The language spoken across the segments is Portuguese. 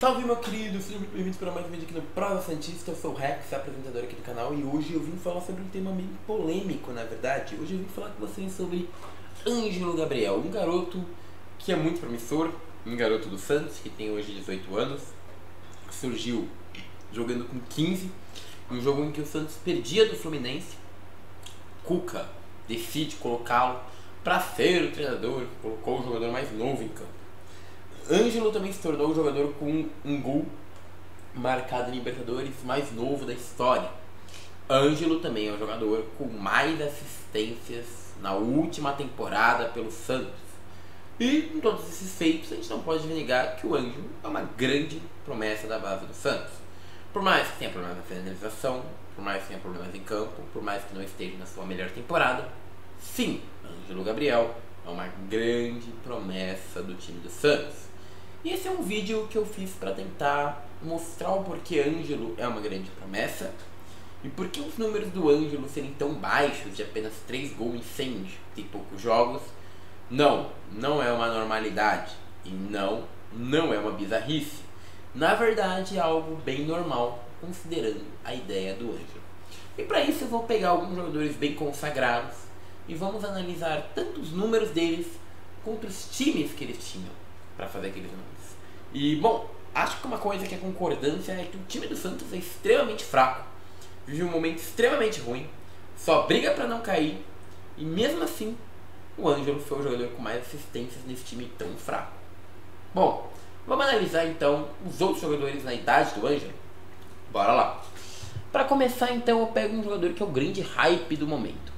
Salve meu querido, sejam muito bem-vindos para mais um vídeo aqui no Prosa Santista. Eu sou o Rex, apresentador aqui do canal, e hoje eu vim falar sobre um tema meio polêmico, na verdade. Hoje eu vim falar com vocês sobre Ângelo Gabriel, um garoto que é muito promissor, um garoto do Santos, que tem hoje 18 anos, surgiu jogando com 15, um jogo em que o Santos perdia do Fluminense. Cuca decide colocá-lo para ser o treinador que colocou o jogador mais novo em campo. Ângelo também se tornou o jogador com um gol marcado em Libertadores mais novo da história. Ângelo também é o jogador com mais assistências na última temporada pelo Santos. E com todos esses feitos, a gente não pode negar que o Ângelo é uma grande promessa da base do Santos. Por mais que tenha problemas na finalização, por mais que tenha problemas em campo, por mais que não esteja na sua melhor temporada, sim, Ângelo Gabriel é uma grande promessa do time do Santos. E esse é um vídeo que eu fiz para tentar mostrar o porquê Ângelo é uma grande promessa e por que os números do Ângelo serem tão baixos, de apenas 3 gols em 100 e poucos jogos. Não é uma normalidade e não é uma bizarrice. Na verdade é algo bem normal, considerando a ideia do Ângelo. E para isso eu vou pegar alguns jogadores bem consagrados e vamos analisar tanto os números deles quanto os times que eles tinham para fazer aqueles números. E bom, acho que uma coisa que é concordância é que o time do Santos é extremamente fraco, vive um momento extremamente ruim, só briga para não cair, e mesmo assim o Ângelo foi o jogador com mais assistências nesse time tão fraco. Bom, vamos analisar então os outros jogadores na idade do Ângelo? Bora lá! Para começar então eu pego um jogador que é o grande hype do momento.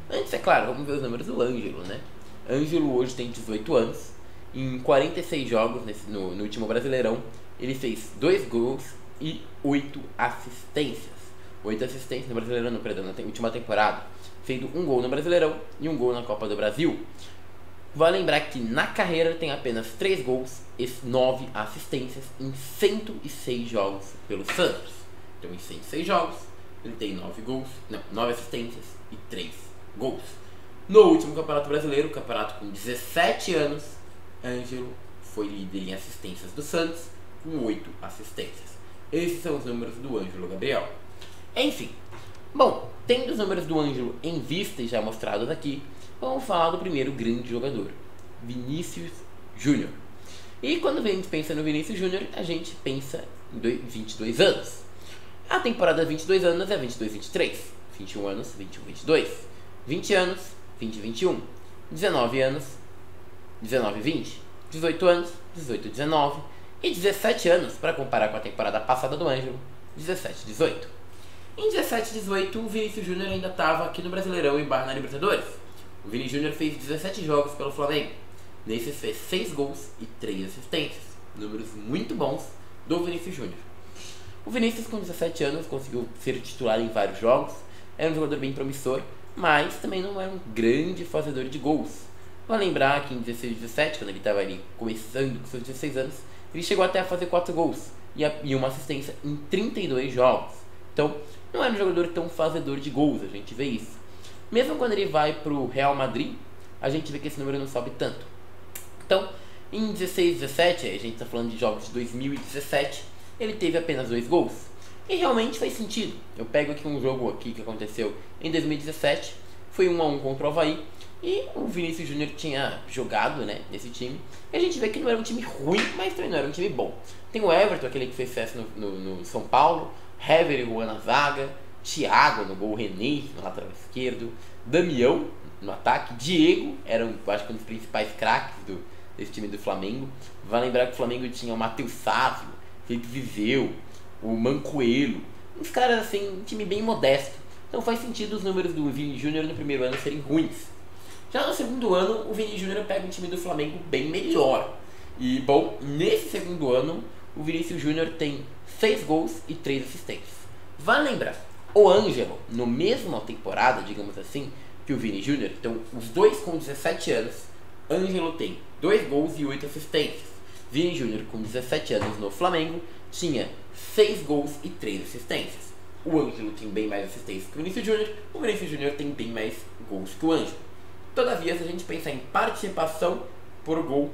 Antes, é claro, vamos ver os números do Ângelo, né? Ângelo hoje tem 18 anos. Em 46 jogos no último Brasileirão, ele fez 2 gols e 8 assistências. 8 assistências no Brasileirão, perdão, na última temporada, sendo 1 gol no Brasileirão e 1 gol na Copa do Brasil. Vale lembrar que na carreira tem apenas 3 gols e 9 assistências em 106 jogos pelo Santos. Então em 106 jogos, ele tem 9 assistências e 3 gols. No último Campeonato Brasileiro, campeonato com 17 anos, Ângelo foi líder em assistências do Santos, com 8 assistências. Esses são os números do Ângelo Gabriel. Enfim, bom, tendo os números do Ângelo em vista e já mostrados aqui, vamos falar do primeiro grande jogador, Vinícius Júnior. E quando a gente pensa no Vinícius Júnior, a gente pensa em 22 anos. A temporada 22 anos é 22-23, 21 anos, 21-22, 20 anos, 20-21, 19 anos, 19-20, 18 anos, 18-19 e 17 anos, para comparar com a temporada passada do Ângelo, 17-18. Em 17-18, o Vinícius Júnior ainda estava aqui no Brasileirão e na Libertadores. O Vini Júnior fez 17 jogos pelo Flamengo. Nesses fez 6 gols e 3 assistências. Números muito bons do Vinícius Júnior. O Vinícius, com 17 anos, conseguiu ser titular em vários jogos. Era um jogador bem promissor, mas também não era um grande fazedor de gols. Vale lembrar que em 16-17, quando ele estava ali começando com seus 16 anos, ele chegou até a fazer 4 gols e uma assistência em 32 jogos. Então, não era um jogador tão fazedor de gols, a gente vê isso. Mesmo quando ele vai para o Real Madrid, a gente vê que esse número não sobe tanto. Então, em 16-17, a gente está falando de jogos de 2017, ele teve apenas 2 gols. E realmente faz sentido. Eu pego aqui um jogo aqui que aconteceu em 2017, foi 1-1 contra o Avaí, e o Vinícius Júnior tinha jogado, né, nesse time. E a gente vê que não era um time ruim, mas também não era um time bom. Tem o Everton, aquele que fez sucesso no São Paulo, Hever e Juan na zaga, Thiago no gol, René no lateral esquerdo, Damião no ataque, Diego era acho que um dos principais craques desse time do Flamengo. Vai lembrar que o Flamengo tinha o Matheus Sávio, Felipe Viveu, o Mancoelho, uns caras assim, um time bem modesto. Então faz sentido os números do Vini Júnior no primeiro ano serem ruins. Já no segundo ano, o Vini Júnior pega um time do Flamengo bem melhor. E bom, nesse segundo ano, o Vinícius Júnior tem 6 gols e 3 assistências. Vale lembrar, o Ângelo, no mesma temporada, digamos assim, que o Vini Júnior, então os dois com 17 anos, Ângelo tem 2 gols e 8 assistências. Vini Júnior, com 17 anos no Flamengo, tinha 6 gols e 3 assistências. O Ângelo tem bem mais assistências que o Vinícius Júnior, o Vinícius Júnior tem bem mais gols que o Ângelo. Todavia, se a gente pensar em participação por gol,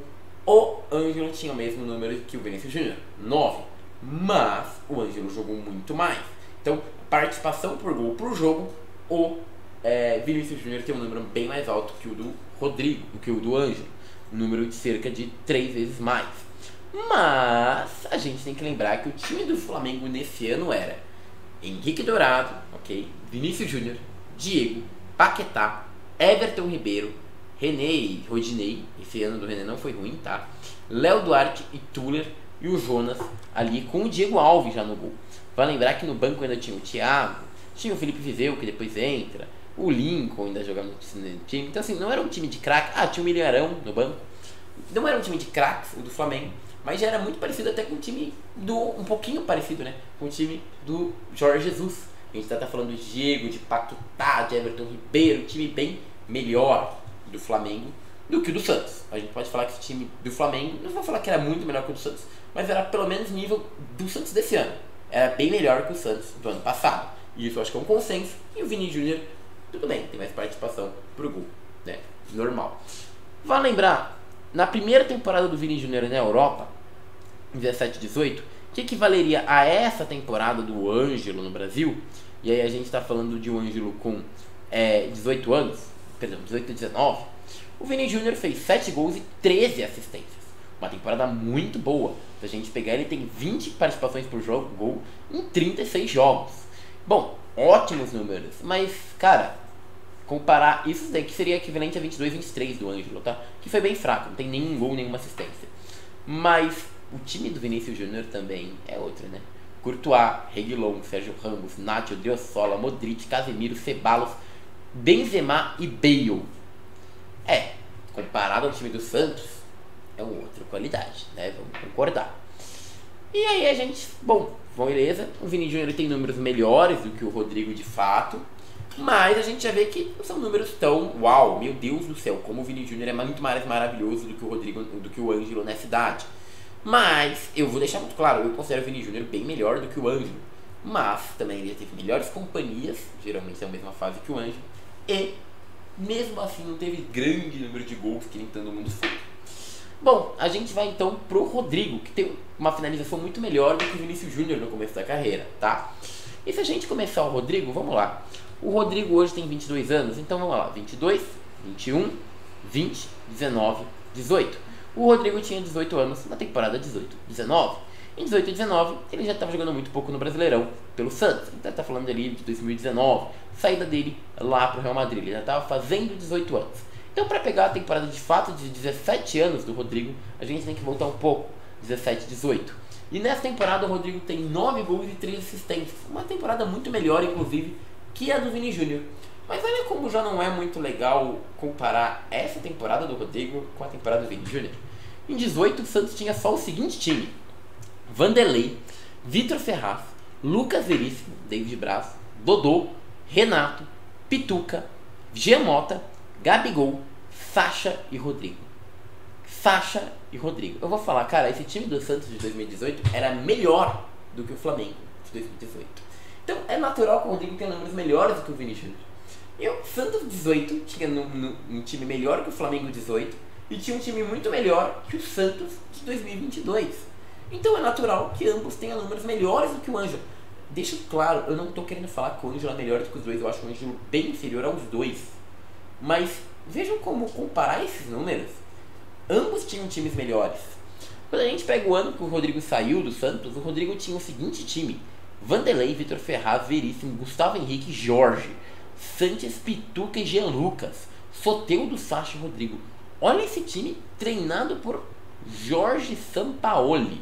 O Ângelo tinha o mesmo número que o Vinícius Júnior, 9. Mas o Ângelo jogou muito mais. Então, participação por gol por jogo, o Vinícius Júnior tem um número bem mais alto que o do Rodrigo, que o do Ângelo. Um número de cerca de 3 vezes mais. Mas a gente tem que lembrar que o time do Flamengo nesse ano era Henrique Dourado, ok? Vinícius Júnior, Diego, Paquetá, Everton Ribeiro, René e Rodinei. Esse ano do René não foi ruim, tá? Léo Duarte e Tuller, e o Jonas ali com o Diego Alves já no gol. Vai lembrar que no banco ainda tinha o Thiago, tinha o Felipe Viseu que depois entra, o Lincoln ainda jogava no time. Então assim, não era um time de craque. Tinha o Milharão no banco. Não era um time de craques, o do Flamengo, mas já era muito parecido até com o time um pouquinho parecido, né? Com o time do Jorge Jesus. A gente tá falando de Diego, de Paquetá, de Everton Ribeiro, um time bem melhor do Flamengo do que o do Santos. A gente pode falar que esse time do Flamengo, não vou falar que era muito melhor que o do Santos, mas era pelo menos nível do Santos desse ano. Era bem melhor que o Santos do ano passado. E isso eu acho que é um consenso. E o Vini Júnior, tudo bem, tem mais participação pro gol, né? Normal. Vale lembrar, na primeira temporada do Vini Júnior na Europa, 17-18, que equivaleria a essa temporada do Ângelo no Brasil, e aí a gente está falando de um Ângelo com 18 anos, perdão, 18 e 19, o Vini Júnior fez 7 gols e 13 assistências. Uma temporada muito boa. Se a gente pegar, ele tem 20 participações por jogo, gol, em 36 jogos. Bom, ótimos números, mas, cara, comparar isso daqui seria equivalente a 22, 23 do Ângelo, tá? Que foi bem fraco, não tem nenhum gol, nenhuma assistência. Mas o time do Vinícius Júnior também é outro, né? Courtois, Reguilon, Sérgio Ramos, Nacho, Driosola, Modric, Casemiro, Ceballos, Benzema e Bale. Comparado ao time do Santos, é uma outra qualidade, né? Vamos concordar. E aí a gente, bom, beleza, o Vini Júnior tem números melhores do que o Rodrigo de fato, mas a gente já vê que não são números tão, uau, meu Deus do céu, como o Vini Júnior é muito mais maravilhoso do que o Rodrigo, do que o Ângelo nessa idade. Mas eu vou deixar muito claro, eu considero o Vini Júnior bem melhor do que o Ângelo, mas também ele teve melhores companhias, geralmente é a mesma fase que o Ângelo, e mesmo assim não teve grande número de gols que nem todo mundo sabe. Bom, a gente vai então pro Rodrigo, que tem uma finalização muito melhor do que o Vinícius Júnior no começo da carreira, tá? E se a gente começar o Rodrigo, vamos lá. O Rodrigo hoje tem 22 anos, então vamos lá, 22, 21, 20, 19, 18. O Rodrigo tinha 18 anos na temporada 18-19. Em 18-19, ele já estava jogando muito pouco no Brasileirão pelo Santos. Então tá falando ali de 2019, saída dele lá pro Real Madrid. Ele já estava fazendo 18 anos. Então, para pegar a temporada de fato de 17 anos do Rodrigo, a gente tem que voltar um pouco, 17-18. E nessa temporada o Rodrigo tem 9 gols e 3 assistências. Uma temporada muito melhor, inclusive, que a do Vini Júnior. Mas olha como já não é muito legal comparar essa temporada do Rodrigo com a temporada do Vini Júnior. Em 18, o Santos tinha só o seguinte time: Vanderlei, Vitor Ferraz, Lucas Veríssimo, David Braz, Dodô, Renato, Pituca, Giamota, Gabigol, Sacha e Rodrigo. Sacha e Rodrigo. Eu vou falar, cara, esse time do Santos de 2018 era melhor do que o Flamengo de 2018. Então é natural que o Rodrigo tenha números melhores do que o Vini Júnior. E o Santos 18 tinha um time melhor que o Flamengo 18 e tinha um time muito melhor que o Santos de 2022. Então é natural que ambos tenham números melhores do que o Ângelo. Deixa claro, eu não tô querendo falar que o Ângelo é melhor do que os dois, eu acho o Ângelo bem inferior aos dois. Mas vejam como comparar esses números. Ambos tinham times melhores. Quando a gente pega o ano que o Rodrigo saiu do Santos, o Rodrigo tinha o seguinte time: Vanderlei, Vitor Ferraz, Veríssimo, Gustavo Henrique, Jorge, Sanches, Pituca e Jean Lucas, Soteldo, Sacha e Rodrigo. Olha esse time treinado por Jorge Sampaoli.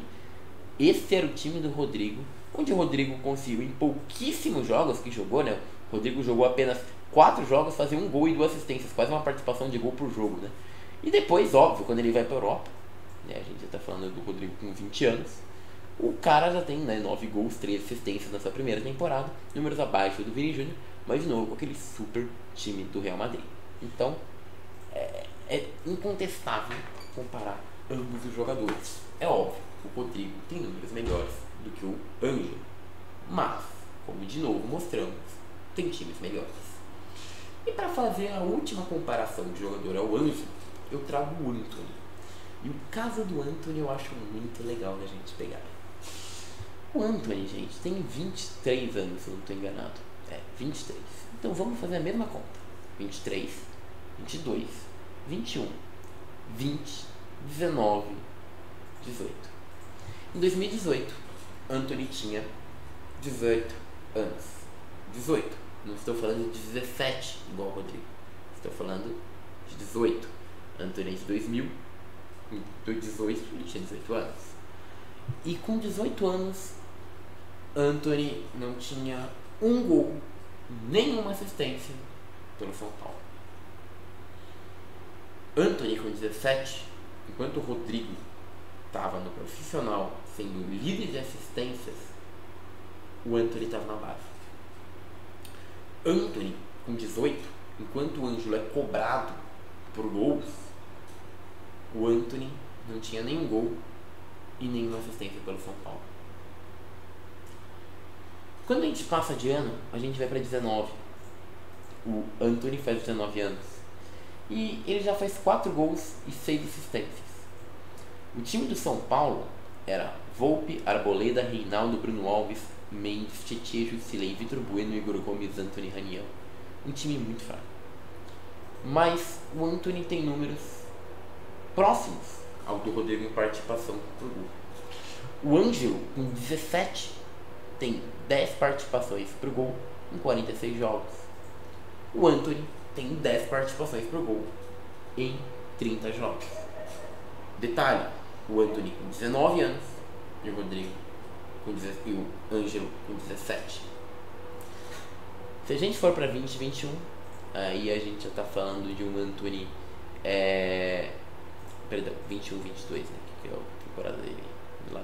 Esse era o time do Rodrigo, onde o Rodrigo conseguiu em pouquíssimos jogos que jogou, né? O Rodrigo jogou apenas 4 jogos, fazer 1 gol e 2 assistências, quase uma participação de gol por jogo, né? E depois, óbvio, quando ele vai pra Europa, né, a gente já tá falando do Rodrigo com 20 anos, o cara já tem, né, 9 gols, 3 assistências na sua primeira temporada, números abaixo do Vini Júnior, mas de novo com aquele super time do Real Madrid. Então, é incontestável comparar ambos os jogadores. É óbvio, o Rodrigo tem números melhores do que o Ângelo, mas, como de novo mostramos, tem times melhores. E para fazer a última comparação de jogador ao Ângelo, eu trago o Antony. E o caso do Anthony eu acho muito legal da gente pegar. O Anthony, gente, tem 23 anos, se eu não estou enganado. 23. Então vamos fazer a mesma conta. 23, 22, 21, 20, 19, 18. Em 2018, Anthony tinha 18 anos. 18. Não estou falando de 17, igual o Rodrigo. Estou falando de 18. Anthony é de 2000. Em 2018, ele tinha 18 anos. E com 18 anos, Anthony não tinha um gol, nenhuma assistência pelo São Paulo. Anthony com 17, enquanto o Rodrigo estava no profissional sendo líder de assistências, o Anthony estava na base. Anthony com 18, enquanto o Ângelo é cobrado por gols, o Anthony não tinha nenhum gol e nenhuma assistência pelo São Paulo. Quando a gente passa de ano, a gente vai para 19. O Anthony faz 19 anos e ele já faz 4 gols e 6 assistências. O time do São Paulo era Volpe, Arboleda, Reinaldo, Bruno Alves, Mendes, Tietê, Jusilei, Vitor Bueno, Igor Gomes, Anthony Raniel. Um time muito fraco. Mas o Anthony tem números próximos ao do Rodrigo em participação por gol. O Ângelo, com 17, tem 10 participações por gol em 46 jogos. O Anthony tem 10 participações por gol em 30 jogos. Detalhe, o Anthony com 19 anos e o Rodrigo e o Ângelo com 17. Se a gente for para 2021, aí a gente já está falando de um Anthony 21, 22, né, que é a temporada dele lá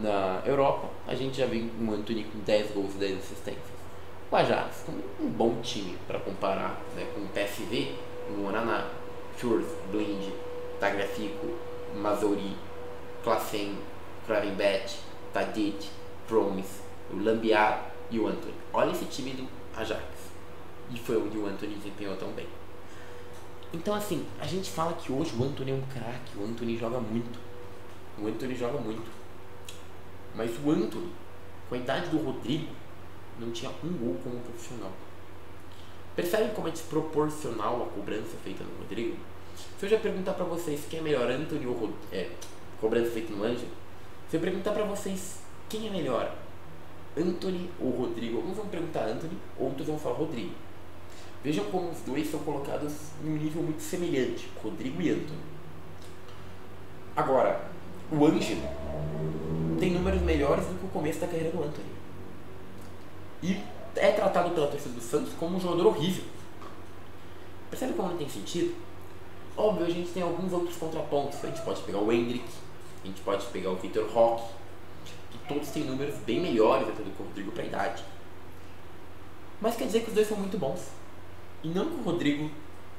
na Europa. A gente já viu um Anthony com 10 gols e 10 assistências. O Ajax, com um bom time para comparar, né, com o PSV, o Moraná, Schurz, Blind, Tagliafico, Mazzouri, Klassen, Kravenbeth, Tadic, Promes, o Lambiar e o Anthony. Olha esse time do Ajax. E foi onde o Anthony desempenhou tão bem. Então assim, a gente fala que hoje o Anthony é um craque, o Anthony joga muito. O Anthony joga muito. Mas o Anthony, com a idade do Rodrigo, não tinha um gol como profissional. Percebem como é desproporcional a cobrança feita no Rodrigo? Se eu já perguntar pra vocês quem é melhor, Anthony ou cobrança feita no Ângelo, se eu perguntar pra vocês quem é melhor, Anthony ou Rodrigo, alguns vão perguntar Anthony, outros vão falar Rodrigo. Vejam como os dois são colocados em um nível muito semelhante, Rodrigo e Anthony. Agora, o Ângelo tem números melhores do que o começo da carreira do Anthony. E é tratado pela torcida do Santos como um jogador horrível. Percebe como não tem sentido? Óbvio, a gente tem alguns outros contrapontos. A gente pode pegar o Hendrick, a gente pode pegar o Vitor Roque, que todos têm números bem melhores até do que o Rodrigo para a idade. Mas quer dizer que os dois são muito bons. E não que o Rodrigo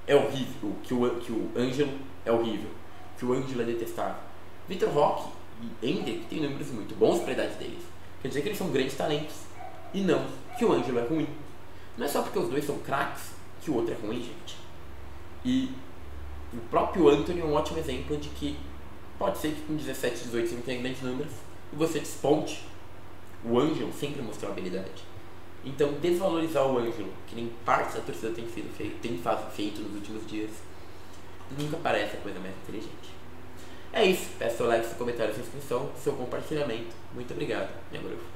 é horrível, que o Ângelo é horrível, que o Ângelo é detestável. Vitor Roque e Hendrick têm números muito bons para a idade deles. Quer dizer que eles são grandes talentos. E não que o Ângelo é ruim. Não é só porque os dois são craques que o outro é ruim, gente. E o próprio Anthony é um ótimo exemplo de que pode ser que com 17, 18 você não tenha grandes números e você desponte. O Ângelo sempre mostrou habilidade. Então desvalorizar o Ângelo, que nem parte da torcida tem feito nos últimos dias, nunca parece a coisa mais inteligente. É isso. Peço seu like, seu comentário, sua inscrição, seu compartilhamento. Muito obrigado. E agora eu fui.